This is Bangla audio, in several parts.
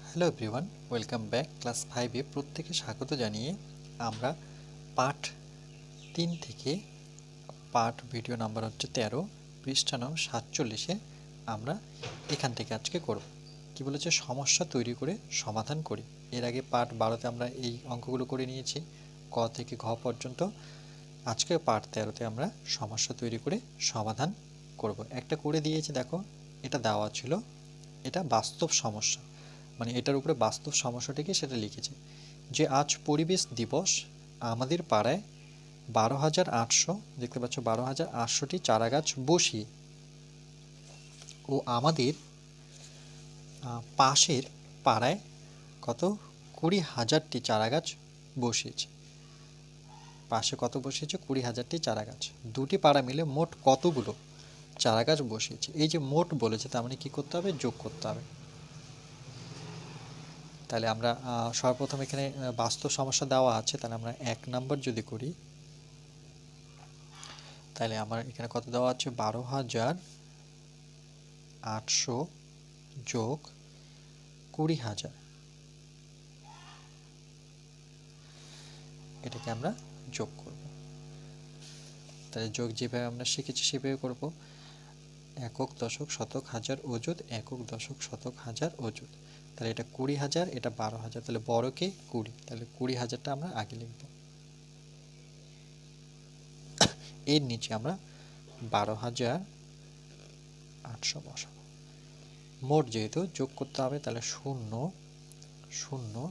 Hello everyone, welcome back. Class 5-এ প্রত্যেকে স্বাগত জানিয়ে আমরা পার্ট 3 থেকে পার্ট ভিডিও নাম্বার হচ্ছে 13, পৃষ্ঠা নং 47-এ আমরা এখান থেকে আজকে করব। কি বলেছে? সমস্যা তৈরি করে সমাধান করি। এর আগে পার্ট 12-তে আমরা এই অঙ্কগুলো করে নিয়েছি, ক থেকে ঘ পর্যন্ত। আজকে পার্ট 13-তে আমরা সমস্যা তৈরি করে সমাধান করব। একটা করে দিয়েছি, দেখো, এটা দেওয়া ছিল, এটা বাস্তব সমস্যা, মানে এটার উপরে বাস্তব সমস্যাটিকে সেটা লিখেছে যে আজ পরিবেশ দিবস, আমাদের পাড়ায় 12,800, দেখতে পাচ্ছ 12,800টি চারা গাছ বসিয়ে ও আমাদের পাশের পাড়ায় কত 20,000টি চারা গাছ বসিয়েছে। পাশে কত বসিয়েছে? 20,000টি চারা গাছ। দুটি পাড়া মিলে মোট কতগুলো চারা গাছ বসিয়েছে? এই যে মোট বলেছে, তার মানে কী করতে হবে? যোগ করতে হবে। তাহলে আমরা সর্বপ্রথম এখানে বাস্তব সমস্যা দেওয়া আছে, তাহলে আমরা 1 নাম্বার যদি করি, তাহলে আমার এখানে কত দেওয়া আছে? 12,800 যোগ 20,000, এটাকে আমরা যোগ করব। তাহলে যোগ যেভাবে আমরা শিখেছি সেভাবে করব। একক, দশক, শতক, হাজার, অযুত, একক, দশক, শতক, হাজার, অযুত। তাহলে এটা 20,000, এটা 12,000, তাহলে বড়কে 20, তাহলে 20,000টা আমরা আগে লিখব। এর নিচে আমরা 12,800 বসাবো। মোট যেহেতু যোগ করতে হবে, তাহলে 0 0,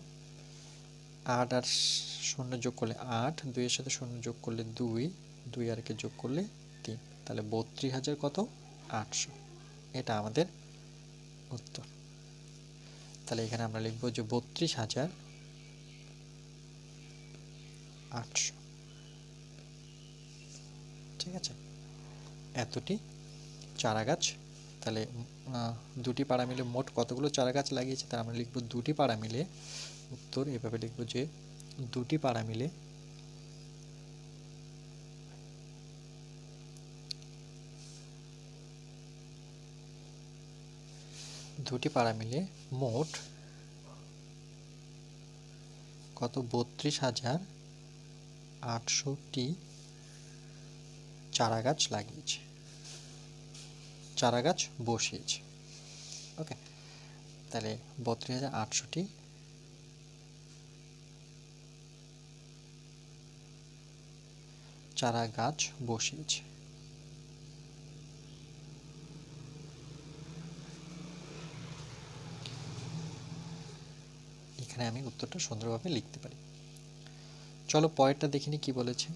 8 আর 0 যোগ করলে 8, 2 এর সাথে 0 যোগ করলে 2, 2 আর একে যোগ করলে 3, তাহলে 32,000 কত? 800। এটা আমাদের উত্তর। তাহলে এখানে আমরা লিখব যে 32,800। ঠিক আছে, এতটি চারা গাছ। তাহলে দুটি পাড়া মিলে মোট কতগুলো চারা গাছ লাগিয়েছে? তার আমরা লিখব দুটি পাড়া মিলে। উত্তর এভাবে লিখব যে দুটি পাড়া মিলে মোট কত? 32,800টি চারা গাছ লাগিয়েছে, চারা গাছ বসিয়েছে। ওকে, তাহলে 32,800টি চারা গাছ বসিয়েছে। এখানে আমি উত্তরটা সুন্দরভাবে লিখতে পারি। চলো পরেরটা দেখিনি কি বলেছে।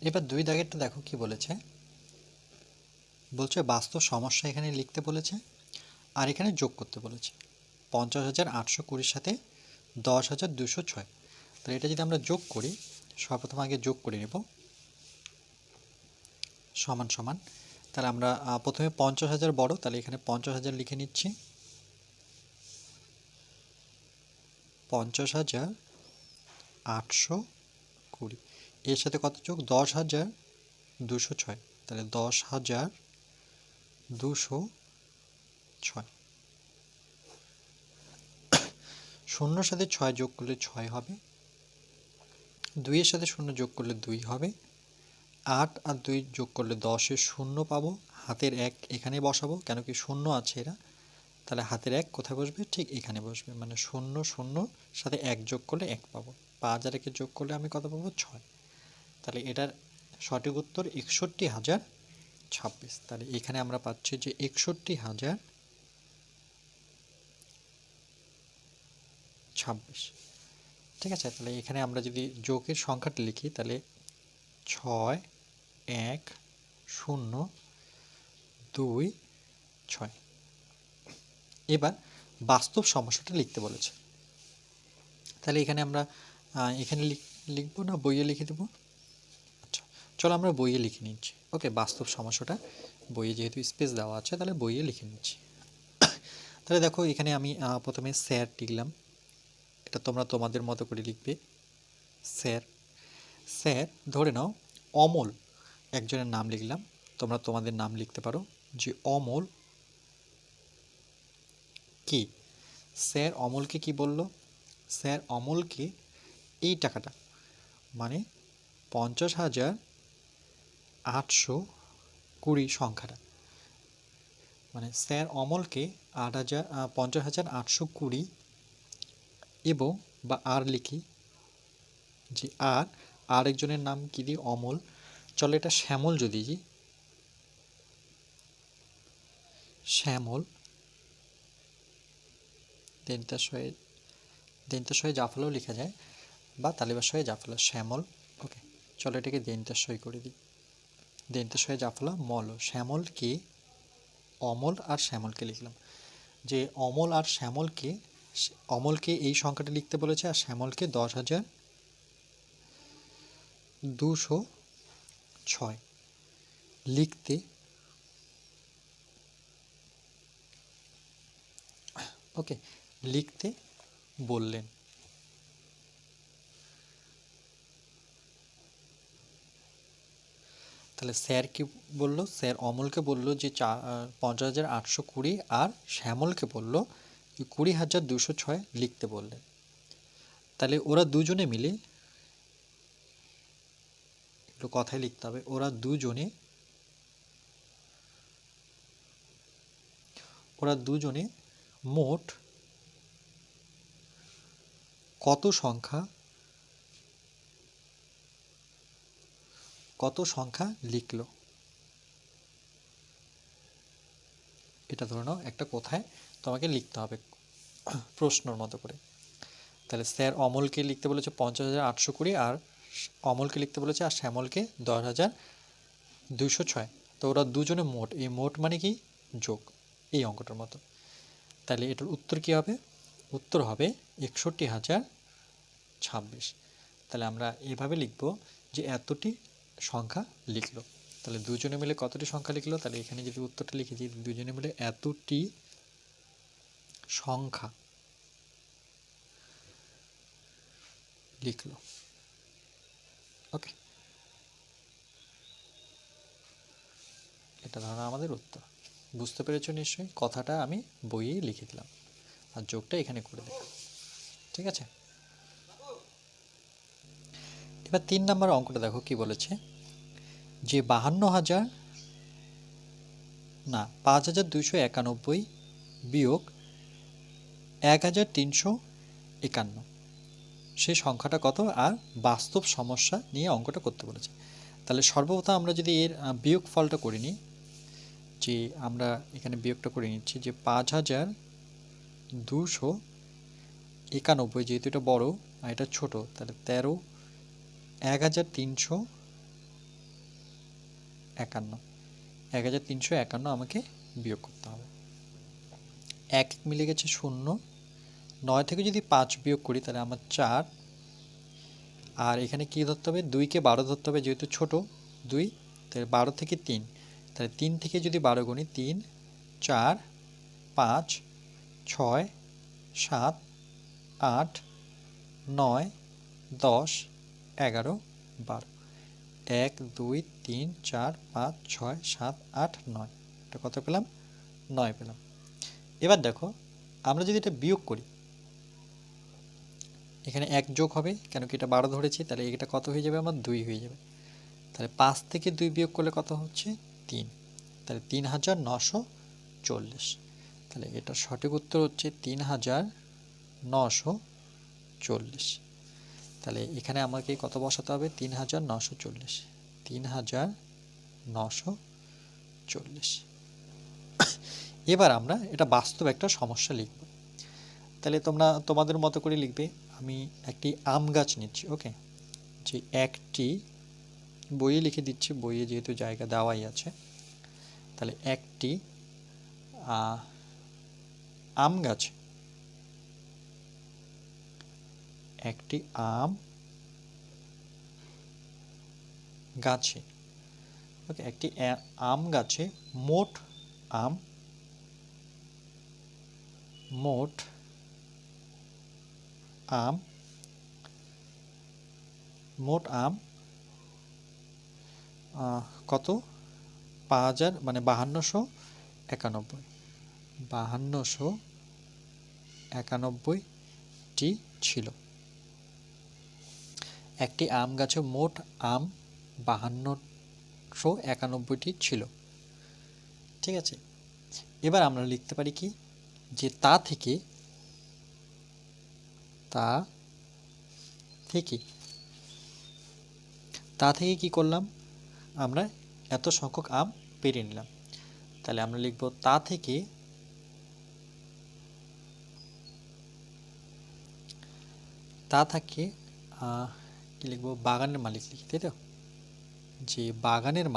এবার 2 দাগেরটা দেখো কি বলেছে। বলছে বাস্তব সমস্যা এখানে লিখতে বলেছে, আর এখানে যোগ করতে বলেছে 50,820 সাথে 10,206। তাহলে এটা যদি আমরা যোগ করি, সর্বপ্রথম আগে যোগ করে নেব, সমান সমান। তাহলে আমরা প্রথমে 50,000 বড়, তাহলে এখানে 50,000 লিখে নিচ্ছি। 50,820 এর সাথে কত যোগ? 10,206, তাহলে 10,206। শূন্যর সাথে 6 যোগ করলে 6 হবে, 2 এর সাথে 0 যোগ করলে 2 হবে, 8 আর 2 যোগ করলে 10-এর 0 পাবো, হাতের 1 এখানে বসাবো, কেন কি 0 আছে এরা। তাহলে হাতের 1 কোথায় বসবে? ঠিক এখানে বসবে, মানে 0 0 সাথে 1 যোগ করলে 1 পাবো, 5 আর 1 যোগ করলে আমি কত পাবো? 6। তাহলে এটার সঠিক উত্তর 61,026। তাহলে এখানে আমরা পাচ্ছি যে 61,026। ঠিক আছে, তাহলে এখানে আমরা যদি যোগের সংখ্যাটা লিখি, তাহলে 6 1 0 2 6। এবার বাস্তব সমস্যাটা লিখতে বলেছে, তাহলে এখানে আমরা এখানে লিখবো না বইয়ে লিখে দেবো? আচ্ছা, চলো আমরা বইয়ে লিখে নিচ্ছি। ওকে, বাস্তব সমস্যাটা বইয়ে যেহেতু স্পেস দেওয়া আছে, তাহলে বইয়ে লিখে নিচ্ছি। তাহলে দেখো এখানে আমি প্রথমে স্যার লিখলাম, এটা তোমরা তোমাদের মতো করে লিখবে। স্যার, স্যার ধরে নাও অমল একজনের নাম লিখলাম, তোমরা তোমাদের নাম লিখতে পারো যে অমল কি স্যার অমলকে কি বলল? স্যার অমলকে এই টাকাটা মানে 50,820 সংখ্যাটা, মানে স্যার অমলকে 50,820 এবং বা আর লিখি যে আর একজনের নাম কি দিই? অমল। চলো এটা শ্যামল যদি দিই, শ্যামল দেন্তার সহে জাফলাও লেখা যায় বা তালিবার সহে জাফলা, শ্যামল। ওকে, চলো এটাকে দেন্তার সই করে দিই। দেন্তার সহে জাফলা মল, শ্যামলকে অমল আর শ্যামলকে লিখলাম। যে অমল আর শ্যামলকে, অমলকে এই সংখ্যাটা লিখতে বলেছে আর শ্যামলকে 10,206 লিখতে, ওকে, লিখতে বললেন। তাহলে স্যার কি বলল? স্যার অমলকে বলল যে 50,820 আর শ্যামলকে বলল যে 20,206 লিখতে বললেন। তাহলে ওরা দুজনে মিলে, একটু কথায় লিখতে হবে, ওরা দুজনে মোট কত সংখ্যা লিখলো? এটা ধরে নাও একটা কথায় তোমাকে লিখতে হবে প্রশ্নর মতো করে। তাহলে স্যার অমলকে লিখতে বলেছে 50,820 আর অমলকে লিখতে বলেছে আর শ্যামলকে 10,206। তো ওরা দুজনে মোট, এই মোট মানে কি? যোগ, এই অঙ্কটার মতো। তাহলে এটার উত্তর কি হবে? উত্তর হবে 61,026। তাহলে আমরা এভাবে লিখব যে এতটি সংখ্যা লিখলো। তাহলে দুজনে মিলে কতটি সংখ্যা লিখলো? তাহলে এখানে যদি উত্তরটা লিখে দিই, দুজনে মিলে এতটি সংখ্যা লিখলো। ওকে, এটা ধরো আমাদের উত্তর। বুঝতে পেরেছো নিশ্চয়ই? কথাটা আমি বইয়েই লিখে দিলাম আর যোগটা এখানে করে দিলাম। ঠিক আছে, এবার 3 নম্বর অঙ্কটা দেখো কি বলেছে, যে 5,291 বিয়োগ 1,351 সেই সংখ্যাটা কত আর বাস্তব সমস্যা নিয়ে অঙ্কটা করতে বলেছে। তাহলে সর্বপ্রথম আমরা যদি এর বিয়োগ ফলটা করে নিই, যে আমরা এখানে বিয়োগটা করে নিচ্ছি যে 5,291, যেহেতু এটা বড় আর এটা ছোট, তাহলে 1,351 আমাকে বিয়োগ করতে হবে। 1 মিলে গেছে 0, 9 থেকে যদি 5 বিয়োগ করি তাহলে আমার 4, আর এখানে কি ধরতে হবে? 2কে 12 ধরতে হবে, যেহেতু ছোট 2, তাহলে 12 থেকে 3, তাহলে 3 থেকে যদি 12 গুণি 3, 4, 5, 6, 7, 8, 9, 10, 11, 12, 1, 2, 3, 4, 5, 6, 7, 8, 9, এটা কত পেলাম? 9 পেলাম। এবার দেখো আমরা যদি এটা বিয়োগ করি, এখানে 1 যোগ হবে, কেন কি এটা 12 ধরেছি, তাহলে এটা কত হয়ে যাবে? আমার 2 হয়ে যাবে। তাহলে 5 থেকে 2 বিয়োগ করলে কত হচ্ছে? 3, তাহলে 3,940। তাহলে এটা সঠিক উত্তর হচ্ছে 3,940। তাহলে এখানে আমাকে কত বসাতে হবে? 3,940, 3,940। এবার আমরা এটা বাস্তব একটা সমস্যা লিখব। তাহলে তোমরা তোমাদের মতো করে লিখবে। আমি একটি আম গাছ নিচ্ছি, ওকে, যে একটি, বইয়ে লিখে দিচ্ছি, বইয়ে যেহেতু জায়গা দেওয়াই আছে। তাহলে একটি আম গাছ, একটি আম গাছে, ওকে, একটি আম গাছে মোট আম কত? 5,000 মানে 5291, 91টি ছিল। একটি আম গাছে মোট আম 5291টি ছিল। ঠিক আছে, এবার আমরা লিখতে পারি কি, যে তা থেকে কি করলাম, আমরা এত সংখ্যক আম পেরে নিলাম। তাহলে আমরা লিখব তা থেকে কি লিখব, বাগানের মালিক লিখি, তাই তো, যে বাগানের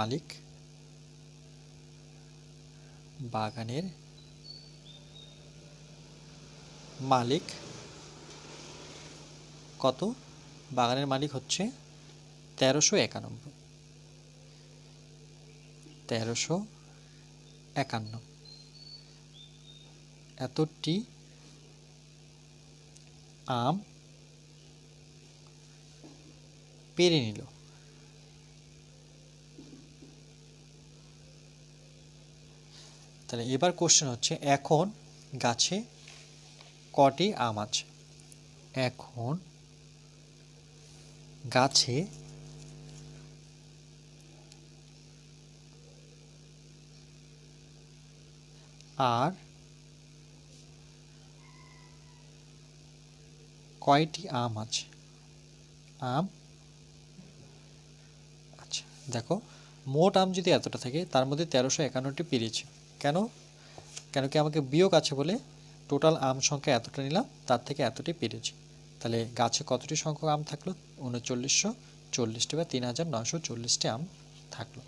মালিক কত, বাগানের মালিক হচ্ছে 1351 এতটি আম পেরে নিল। তাহলে এবার কোশ্চেন হচ্ছে, এখন গাছে কটি আম আছে? এখন গাছে আর কয়টি আম আছে? আচ্ছা, দেখো মোট আম যদি এতটা থাকে, তার মধ্যে 1351টি পেরেছি। কেন কি আমাকে বিয়োগ আছে বলে টোটাল আম সংখ্যা এতটা নিলাম, তার থেকে এতটি পেরেছি। তাহলে গাছে কতটি সংখ্যক আম থাকলো? 3940টি বা 3940টি আম থাকলো।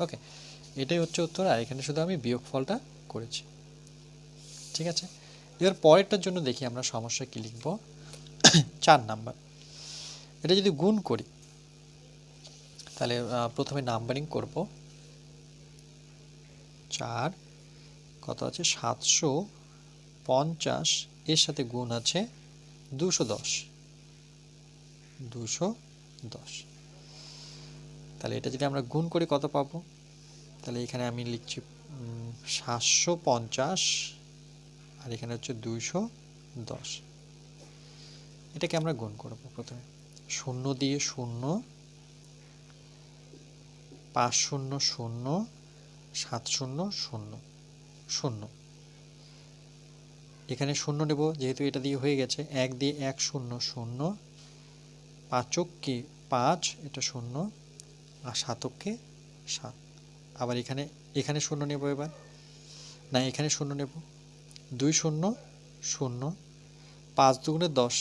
ওকে, এটাই হচ্ছে উত্তর। আর এখানে শুধু আমি বিয়োগ ফলটা করেছি। ঠিক আছে, এবার পরেরটার জন্য দেখি আমরা সমস্যা কি লিখব। 4 নাম্বার, এটা যদি গুণ করি, তাহলে প্রথমে নাম্বারিং করব। 4 কত আছে, 750, এর সাথে গুণ আছে 210। তাহলে এটা যদি আমরা গুণ করি কত পাবো? তাহলে এখানে আমি লিখছি 750, আর এখানে হচ্ছে 210। এটাকে আমরা গুণ করব। প্রথমে 0 দিয়ে 0, 5 0 0, 7 0 0 0, এখানে 0 নেব যেহেতু এটা দিয়ে হয়ে গেছে। 1 দিয়ে 1 0 0, 5 কে 5, এটা 0, আর 7 কে 7। আবার এখানে 0 নেব, এবার না এখানে 0 নেব, 2 0 0, 5 দুগুণে 10।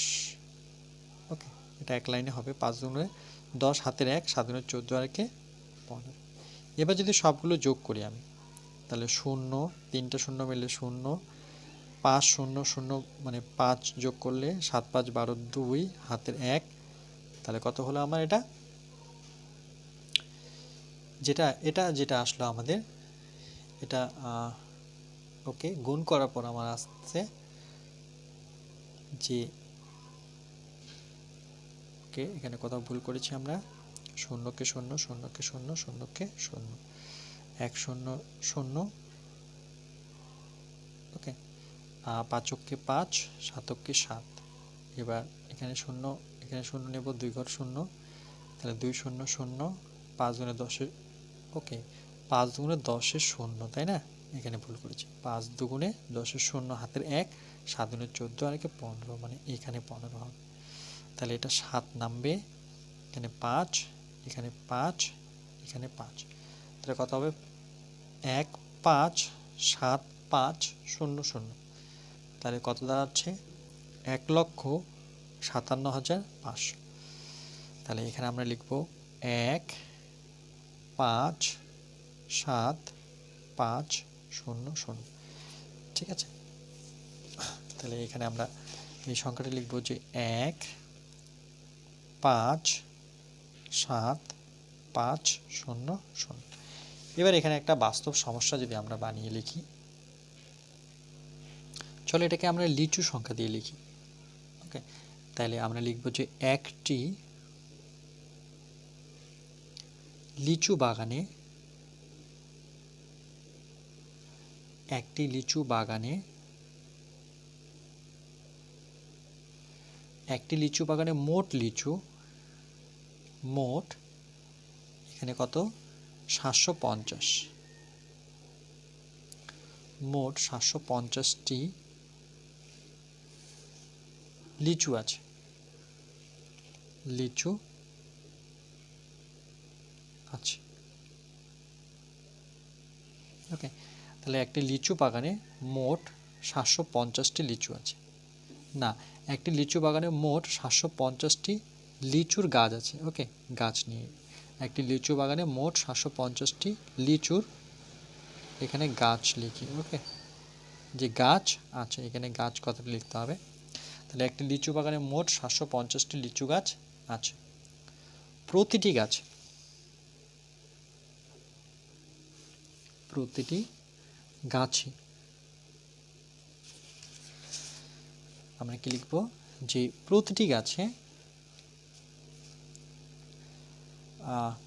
ওকে, এটা এক লাইনে হবে, 5 দুগুণে 10, হাতের 1, 7 দুগুণে 14, আর একে 15। এবার যদি সবগুলো যোগ করি আমি, তাহলে 0, 3টা 0 মিলে 0, 5 0 0, মানে 5 যোগ করলে 7 5 12, 2, হাতের 1। তাহলে কত হলো আমার? যেটা আসলো আমাদের, এটা ওকে গুণ করার পর আমার আসছে যে, ওকে এখানে কোথাও ভুল করেছি আমরা, 0 কে 0 0 কে 0 0 কে 0, 1 0 0, ওকে, 5 কে 5, 7 কে 7। এবার এখানে 0 নেব, 2 ঘর 0, তাহলে 2 0 0, 5 গুণে 10, ওকে 5 দুগুণে 10 0, তাই না? এখানে ভুল করেছি, 5 দুগুণে 10 0, হাতের 1, 7 দুগুণে 14, আর একে 15, মানে এখানে 15 হবে। তাহলে এটা 7 নামবে, এখানে 5, এখানে 5, এখানে 5। তাহলে কত হবে? 1 5 7 5 0 0। তাহলে কত দাঁড়াচ্ছে? 1,57,500। তাহলে এখানে আমরা লিখব 1 5 7 5 0 0। ঠিক আছে, তাহলে এখানে আমরা এই সংখ্যাটা লিখব যে 1 5 7 5 0 0। এবার এখানে একটা বাস্তব সমস্যা যদি আমরা বানিয়ে লিখি, চলো এটাকে আমরা লিচু সংখ্যা দিয়ে লিখি। ওকে, তাহলে আমরা লিখব যে একটি লিচু বাগানে একটি লিচু বাগানে মোট লিচু মোট এখানে কত 750 মোট 750টি লিচু আছে লিচু আছে ওকে তাহলে একটি লিচু বাগানে মোট 750টি লিচু আছে না একটি লিচু বাগানে মোট 750টি লিচুর গাছ আছে ওকে গাছ নিয়ে একটি লিচু বাগানে মোট 750টি লিচুর এখানে গাছ লিখি ওকে যে গাছ আছে এখানে গাছ কথাটা লিখতে হবে তাহলে একটি লিচু বাগানে মোট 750টি লিচু গাছ আছে প্রতিটি গাছে আমরা কি লিখব যে প্রতিটি গাছে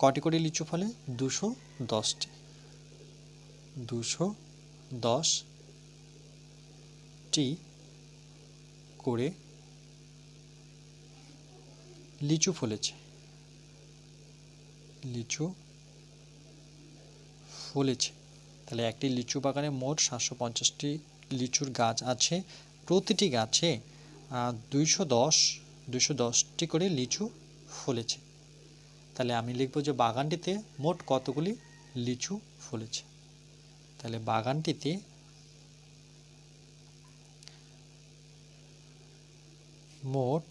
কটি করে লিচু ফলে 210টি 210টি করে লিচু ফলেছে তাহলে একটি লিচু বাগানে মোট 750টি লিচুর গাছ আছে প্রতিটি গাছে 210টি করে লিচু ফলেছে তাহলে আমি লিখব যে বাগানটিতে মোট কতগুলি লিচু ফলেছে তাহলে বাগানটিতে মোট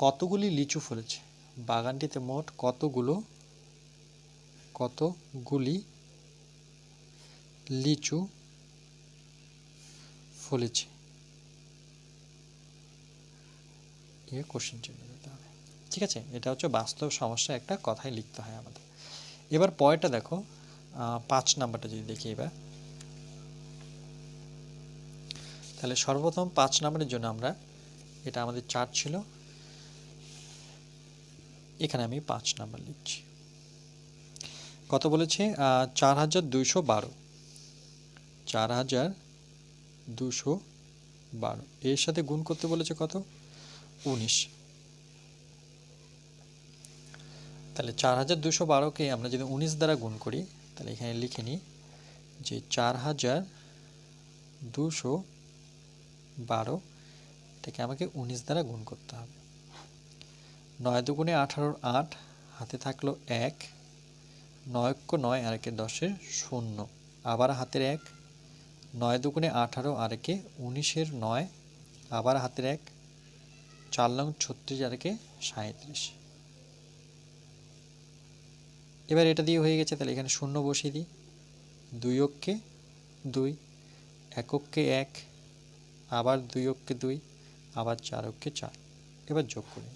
কতগুলি লিচু ফলেছে বাগানটিতে মোট কতগুলি লিচু ফলেছে এই কোশ্চেন চিহ্ন দিতে হবে ঠিক আছে এটা হচ্ছে বাস্তব সমস্যা একটা কথাই লিখতে হয় আমাদের এবার পরেরটা দেখো 5 নাম্বারটা যদি দেখি এবার তাহলে সর্বপ্রথম 5 নাম্বারের জন্য আমরা এটা আমাদের চার্ট ছিল এখানে আমি 5 নাম্বার লিখছি কত বলেছে 4212 এর সাথে গুণ করতে বলেছে কত 19 তাহলে 4212কে আমরা যদি 19 দ্বারা গুণ করি তাহলে এখানে লিখে নিই যে 4212 এটাকে আমাকে 19 দ্বারা গুণ করতে হবে 9 দুগুণে 18 8 হাতে থাকলো 1 9 × 9 আর 10 0 আবার হাতের 1 9 দুগুণে 18 আর 19 9 আবার হাতের 1 4 নং 36 আর 37 এবার এটা দিয়ে হয়ে গেছে তাহলে এখানে 0 বসিয়ে দিই 2 অক্ষে 2 1 অক্ষে 1 আবার 2 অক্ষে 2 আবার 4 অক্ষে 4 এবার যোগ করি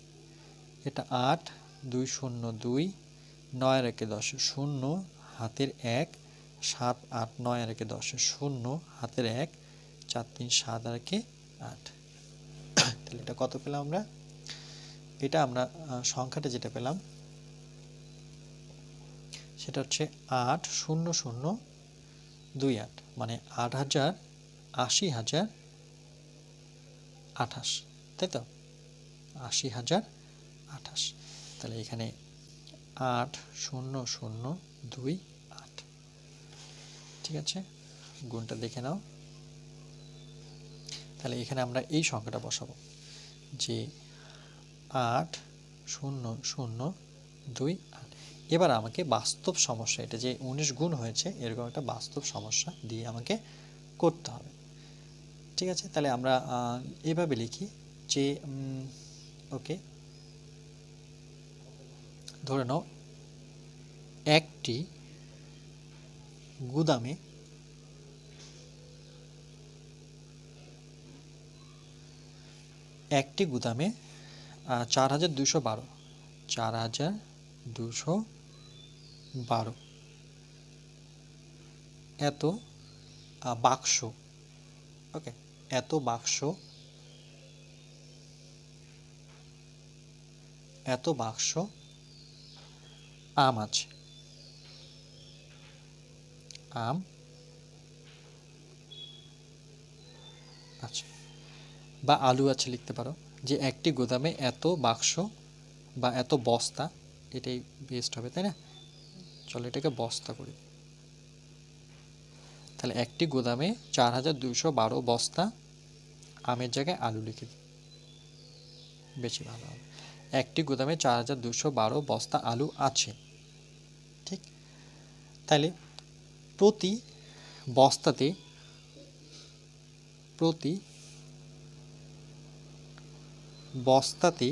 এটা 8 2 0 2 9 আর 10 0 হাতের 1 7 8 9 আর 10 0 হাতের 1 4 3 7 আর 8 তাহলে এটা কত পেলাম আমরা এটা আমরা সংখ্যাটা যেটা পেলাম সেটা হচ্ছে 80028 মানে 80,028 তাই তো 80,028 তাহলে এখানে 80028 ঠিক আছে গুণটা দেখে নাও তাহলে এখানে আমরা এই সংখ্যাটা বসাবো যে 80028 এবার আমাকে বাস্তব সমস্যা এটা যে 19 গুণ হয়েছে এরকম একটা বাস্তব সমস্যা দিয়ে আমাকে করতে হবে ঠিক আছে তাহলে আমরা এইভাবে লিখি যে ওকে ধরে নাও একটি গুদামে 4212 এত বাক্স ওকে এত বাক্স আম আছে আম আচ্ছা বা আলু আছে লিখতে পারো, যে একটি গুদামে এত বাক্স বা এত বস্তা, এটাই বেস্ট হবে তাই না? চলো এটাকে বস্তা করি। তাহলে একটি গুদামে 4212 বস্তা, আমের জায়গায় আলু লিখে দিই, বেশি ভালো হবে। একটি গুদামে 4212 বস্তা আলু আছে, ঠিক? তাহলে প্রতি বস্তাতে প্রতি বস্তাতে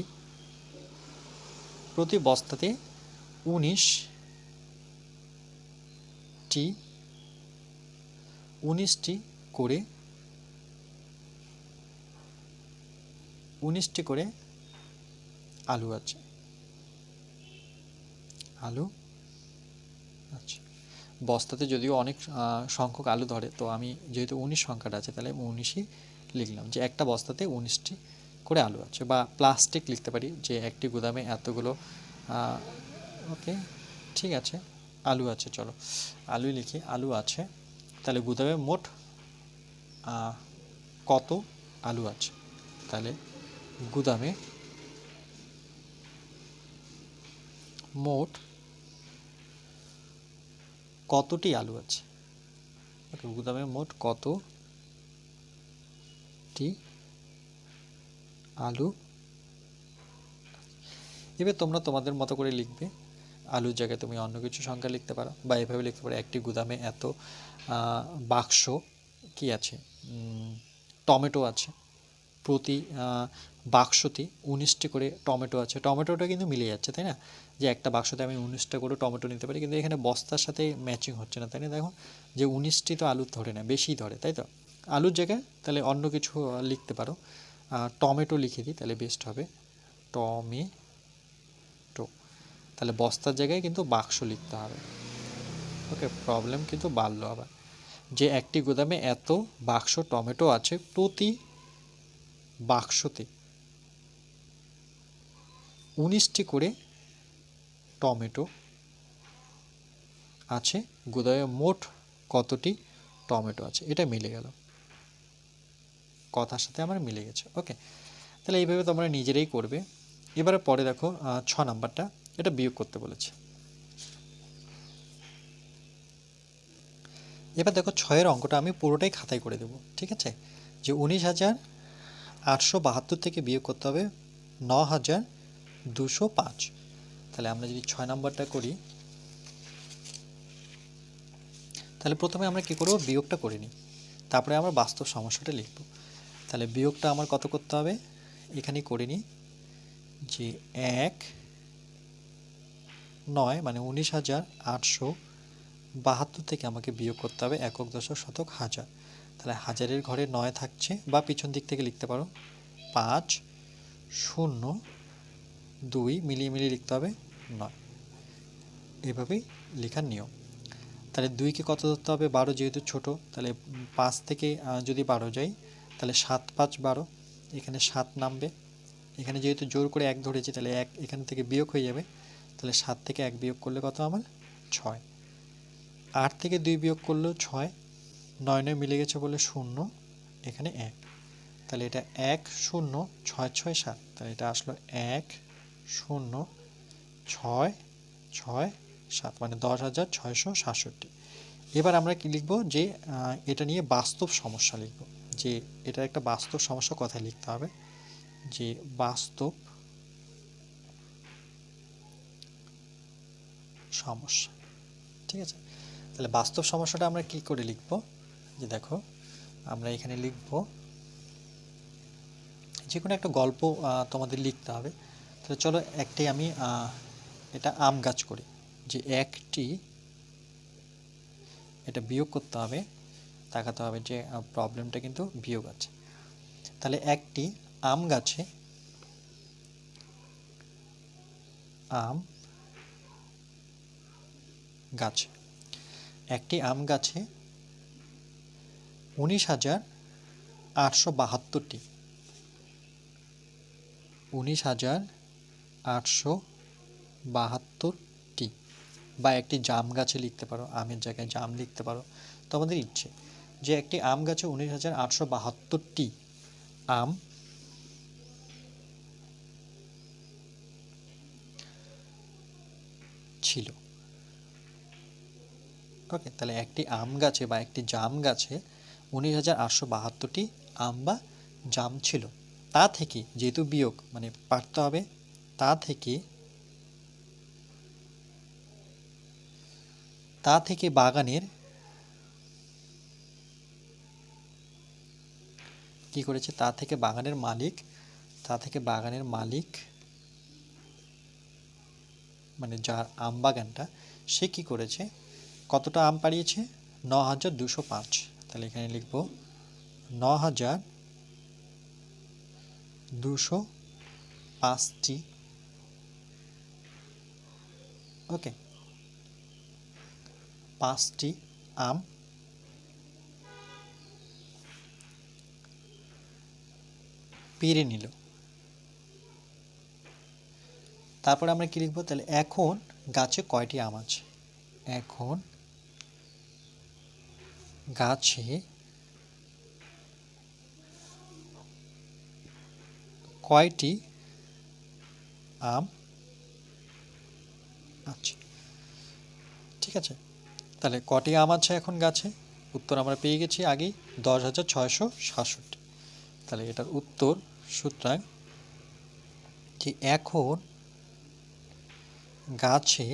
প্রতি বস্তাতে 19টি করে 19টি করে আলু আছে, আলু আচ্ছা। বস্তাতে যদিও অনেক সংখ্যক আলু ধরে, তো আমি যেহেতু 19 সংখ্যাটা আছে তাহলে 19ই লিখলাম, যে একটা বস্তাতে 19টি করে আলু আছে। বা প্লাস্টিক লিখতে পারি, যে একটি গুদামে এতগুলো ওকে ঠিক আছে, আলু আছে, চলো আলুই লিখি, আলু আছে। তাহলে গুদামে মোট কত আলু আছে? তাহলে গুদামে মোট কতটি আলু আছে? ওকে, গুদামে মোট কতটি আলু? এবার তোমরা তোমাদের মতো করে লিখবে, আলুর জায়গায় তুমি অন্য কিছু সংখ্যা লিখতে পারো, বা এভাবে লিখতে পারো একটি গুদামে এত বাক্স কি আছে, টমেটো আছে, প্রতি বাক্সতে 19টি করে টমেটো আছে। টমেটোটা কিন্তু মিলে যাচ্ছে তাই না, যে একটা বাক্সতে আমি 19টা করে টমেটো নিতে পারি, কিন্তু এখানে বস্তার সাথে ম্যাচিং হচ্ছে না তাই না? দেখো যে 19টি তো আলু ধরে না, বেশিই ধরে তাই তো। আলুর জায়গায় তাহলে অন্য কিছু লিখতে পারো, টমেটো লিখে দিই তাহলে বেস্ট হবে, টমেটো। তাহলে বস্তার জায়গায় কিন্তু বাক্স লিখতে হবে। ওকে, প্রবলেম কিন্তু বাড়লো আবার, যে একটি গুদামে এত বাক্স টমেটো আছে, প্রতি বাক্সতে 19টি করে টমেটো আছে, গুদামে মোট কতটি টমেটো আছে? এটা মিলে গেল, কথার সাথে আমার মিলে গেছে। ওকে, তাহলে এইভাবে তোমরা নিজেরাই করবে। এবারে পরে দেখো 6 নাম্বারটা, এটা বিয়োগ করতে বলেছে। এবার দেখো 6-এর অঙ্কটা আমি পুরোটাই খাতায় করে দেব, ঠিক আছে? যে 19,872 থেকে বিয়োগ করতে হবে 9,205। তাহলে আমরা যদি 6 নাম্বারটা করি, তাহলে প্রথমে আমরা কি করব, বিয়োগটা করে নিই, তারপরে আমরা বাস্তব সমস্যাটা লিখব। তাহলে বিয়োগটা আমার কত করতে হবে, এখানে করে নিই, যে 9 মানে 19,872 থেকে আমাকে বিয়োগ করতে হবে একক দশক শতক হাজার। তাহলে হাজারের ঘরে 9 থাকছে, বা পিছন দিক থেকে লিখতে পারো 5 0 2 মিলিয়ে মিলিয়ে লিখতে হবে 9, এভাবেই লেখার নিয়ম। তাহলে 2কে কত ধরতে হবে, 12, যেহেতু ছোট, তাহলে 5 থেকে যদি 12 যাই তাহলে 7 5 12, এখানে 7 নামবে, এখানে যেহেতু জোর করে 1 ধরেছি তাহলে 1 এখান থেকে বিয়োগ হয়ে যাবে, তাহলে 7 থেকে 1 বিয়োগ করলে কত আমার 6, 8 থেকে 2 বিয়োগ করলেও 6, 9 9 মিলে গেছে বলে 0, এখানে 1, তাহলে এটা 1 0 6 6 7, তাহলে এটা আসলো 1 0 6 6 7 মানে 10,667। এবার আমরা কি লিখব, যে এটা নিয়ে বাস্তব সমস্যা লিখব, যে এটা একটা বাস্তব সমস্যা কথায় লিখতে হবে, যে বাস্তব সমস্যা, ঠিক আছে? তাহলে বাস্তব সমস্যাটা আমরা কি করে লিখব, যে দেখো আমরা এখানে লিখব, যে কোনো একটা গল্প তোমাদের লিখতে হবে। তাহলে চলো একটি আমি এটা আম গাছ করি, যে একটি, এটা বিয়োগ করতে হবে, তাকাতে হবে যে প্রবলেমটা কিন্তু বিয়োগ আছে। তাহলে একটি আম গাছে একটি আম গাছে 19,872টি 19,872টি, বা একটি জাম গাছে লিখতে পারো, আমের জায়গায় জাম লিখতে পারো, তোমাদের ইচ্ছে, যে একটি আম গাছে 19,872টি আম ছিল। ওকে, তাহলে একটি আম গাছে বা একটি জাম গাছে 19,872টি আম বা জাম ছিল। তা থেকে, যেহেতু বিয়োগ মানে পারতে হবে, তা থেকে বাগানের কি করেছে, তা থেকে বাগানের মালিক মানে যার আম বাগানটা, সে কি করেছে, কতটা আম পাড়িয়েছে, 9,205। তাহলে এখানে লিখব 9,205টি, ওকে, 5টি আম পেরে নিল। তারপরে আমরা কি লিখব, তাহলে এখন গাছে কয়টি আম আছে, এখন গাছে কয়টি আম আছে। ঠিক আছে, তাহলে কটি আম আছে এখন গাছে, উত্তর আমরা পেয়ে গেছি আগেই, 10,667। তাহলে এটার উত্তর, সুতরাং যে এখন গাছে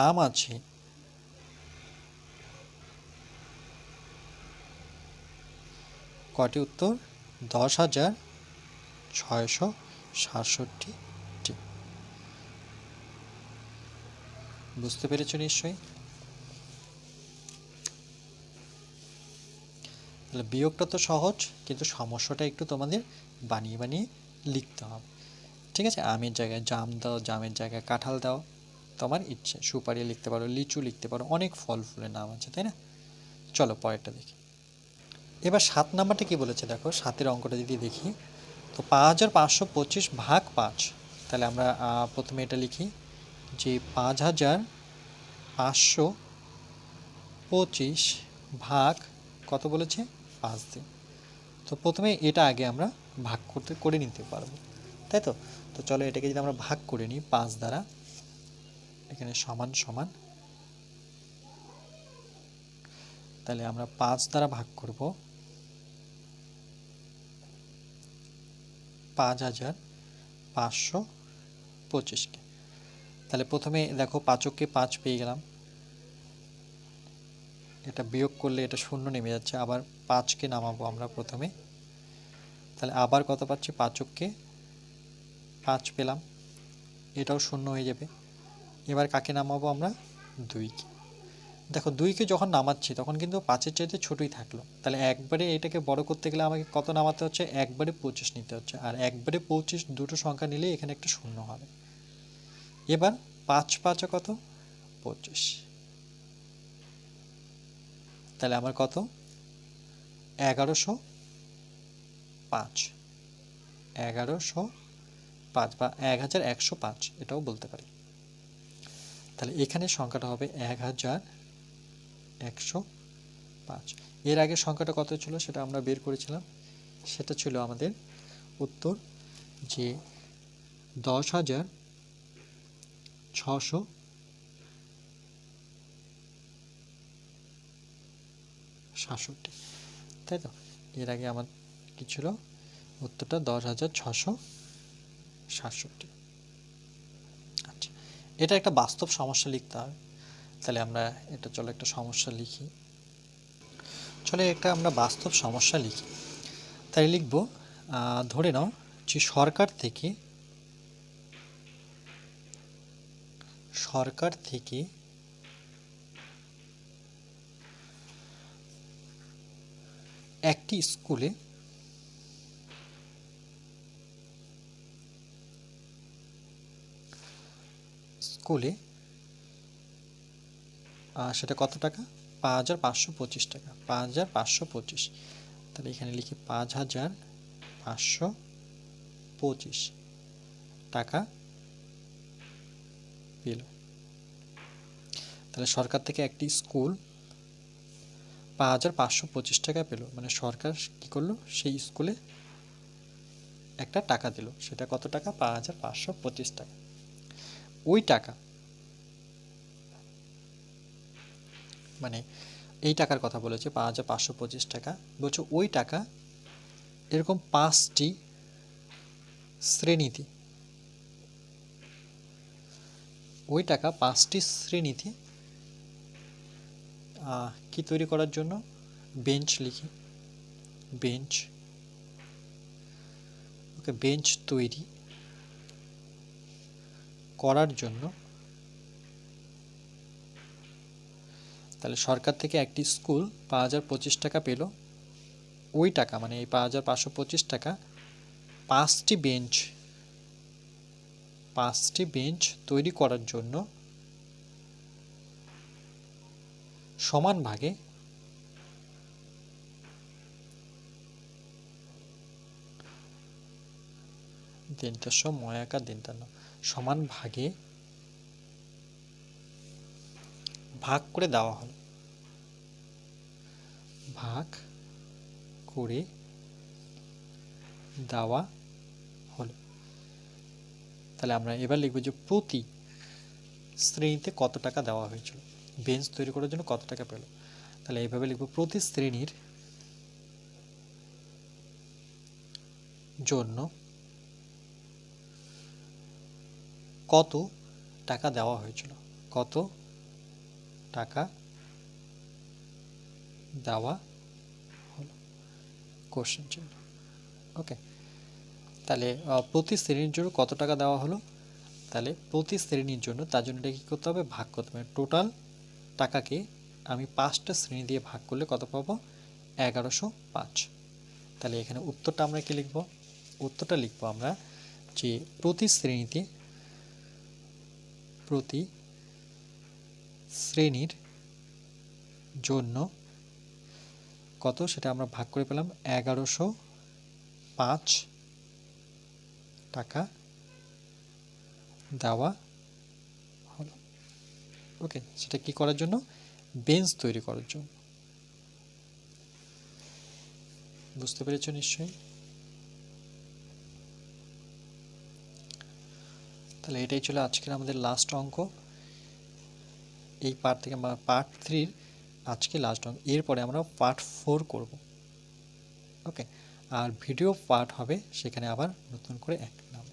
আম আছে কটি, উত্তর 10,667টি। বুঝতে পেরেছো নিশ্চয়ই। তাহলে বিয়োগটা তো সহজ, কিন্তু সমস্যাটা একটু তোমাদের বানিয়ে বানিয়ে লিখতে হবে। ঠিক আছে, আমের জায়গায় জাম দাও, জামের জায়গায় কাঁঠাল দাও, তোমার ইচ্ছে, সুপারি লিখতে পারো, লিচু লিখতে পারো, অনেক ফল ফুলের নাম আছে, তাই না। চলো পরেরটা দেখি। এবার 7 নাম্বারটা কি বলেছে দেখো, 7-এর অঙ্কটা যদি দেখি, তো 5,525 ভাগ 5। তাহলে আমরা প্রথমে এটা লিখি যে 5,525 ভাগ কত বলেছে, 5 দিয়ে। তো প্রথমে এটা আগে আমরা ভাগ করে নিতে পারবো, তাই তো। তো চলো এটাকে যদি আমরা ভাগ করে নিই 5 দ্বারা, এখানে সমান সমান, তাহলে আমরা 5 দ্বারা ভাগ করব 5,525কে। তাহলে প্রথমে দেখো 5কে 5 পেয়ে গেলাম, এটা বিয়োগ করলে এটা শূন্য নেমে যাচ্ছে, আবার 5কে নামাবো আমরা প্রথমে, তাহলে আবার কত পাচ্ছি, 5কে 5 পেলাম, এটাও শূন্য হয়ে যাবে। এবার কাকে নামাবো আমরা, 2কে। দেখো 2কে যখন নামাচ্ছি তখন কিন্তু 5-এর চাইতে ছোটই থাকলো, তাহলে একবারে এটাকে বড় করতে গেলে আমাকে কত নামাতে হচ্ছে, একবারে 25 নিতে হচ্ছে, আর একবারে 25 দুটো সংখ্যা নিলে এখানে একটা শূন্য হবে। এবার 5 5 কত, 25, তাহলে আমার কত, 1105, 1105 বা 1105 এটাও বলতে পারি। তাহলে এখানে সংখ্যাটা হবে 1105। এর আগের সংখ্যাটা কত ছিল সেটা আমরা বের করেছিলাম, সেটা ছিল আমাদের উত্তর যে 10,667, তাই তো। এর আগে আমার কি ছিল, উত্তরটা 10,667। আচ্ছা, এটা একটা বাস্তব সমস্যা লিখতে হবে, তাহলে আমরা এটা চলো একটা সমস্যা লিখি। চলে একটা আমরা বাস্তব সমস্যা লিখি, তাই লিখব, ধরে নাও যে সরকার থেকে একটি স্কুলে সেটা কত টাকা, 5,525 টাকা, 5,525। তাহলে এখানে লিখি 5,525 টাকা পেল। তাহলে সরকার থেকে একটি স্কুল 5,525 টাকা পেল, মানে সরকার কি করলো, সেই স্কুলে একটা টাকা দিল, সেটা কত টাকা, 5,525 টাকা। ওই টাকা, মানে এই টাকার কথা বলেছে ৫,৫২৫ টাকা, বলছে ওই টাকা এরকম 5টি শ্রেণীতে, ওই টাকা 5টি শ্রেণীতে কি তৈরি করার জন্য, বেঞ্চ লিখি, বেঞ্চ, ওকে, বেঞ্চ তৈরি করার জন্য, তাহলে সরকার থেকে একটি স্কুল ৫,০২৫ টাকা পেল, ওই টাকা মানে এই ৫,৫২৫ টাকা 5টি বেঞ্চ তৈরি করার জন্য সমান ভাগে সমান ভাগে ভাগ করে দেওয়া হলো, ভাগ করে দেওয়া হলো। তাহলে আমরা এবার লিখব যে প্রতি শ্রেণীতে কত টাকা দেওয়া হয়েছিল, বেঞ্চ তৈরি করার জন্য কত টাকা পেল। তাহলে এইভাবে লিখব, প্রতি শ্রেণীর জন্য কত টাকা দেওয়া হয়েছিল, কত টাকা দেওয়া হলো, কোশ্চেন চিহ্ন। ওকে, তাহলে প্রতি শ্রেণীর জন্য কত টাকা দেওয়া হলো, তাহলে প্রতি শ্রেণীর জন্য তার জন্য এটা কী করতে হবে, ভাগ করতে হবে। টোটাল টাকাকে আমি 5টা শ্রেণী দিয়ে ভাগ করলে কত পাবো, 1105। তাহলে এখানে উত্তরটা আমরা কি লিখব, উত্তরটা লিখব আমরা যে প্রতি শ্রেণীর জন্য কত, সেটা আমরা ভাগ করে পেলাম 1105 টাকা দেওয়া হলো। ওকে, সেটা কি করার জন্য, বেঞ্চ তৈরি করার জন্য। বুঝতে পেরেছ নিশ্চয়ই। তাহলে এটাই ছিল আজকের আমাদের লাস্ট অঙ্ক। এই পার্ট থেকে আমরা পার্ট 3 আজকে লাস্ট অঙ্ক, এরপরে আমরা পার্ট 4 করব। ওকে, আর ভিডিও পার্ট হবে সেখানে আবার নতুন করে এক নাম।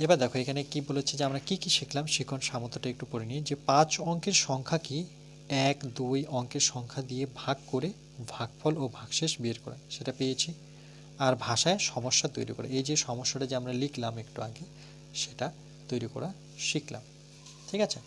এবার দেখো এখানে কি বলেছে যে আমরা কি কি শিখলাম, শিখন সামর্থ্যটা একটু পড়ে নিই। যে 5 অঙ্কের সংখ্যা কি 1, 2 অঙ্কের সংখ্যা দিয়ে ভাগ করে ভাগফল ও ভাগশেষ বের করা, সেটা পেয়েছি। আর ভাষায় সমস্যা তৈরি করা, এই যে সমস্যাটা যে আমরা লিখলাম একটু আগে, সেটা তৈরি করা শিখলাম। ঠিক আছে।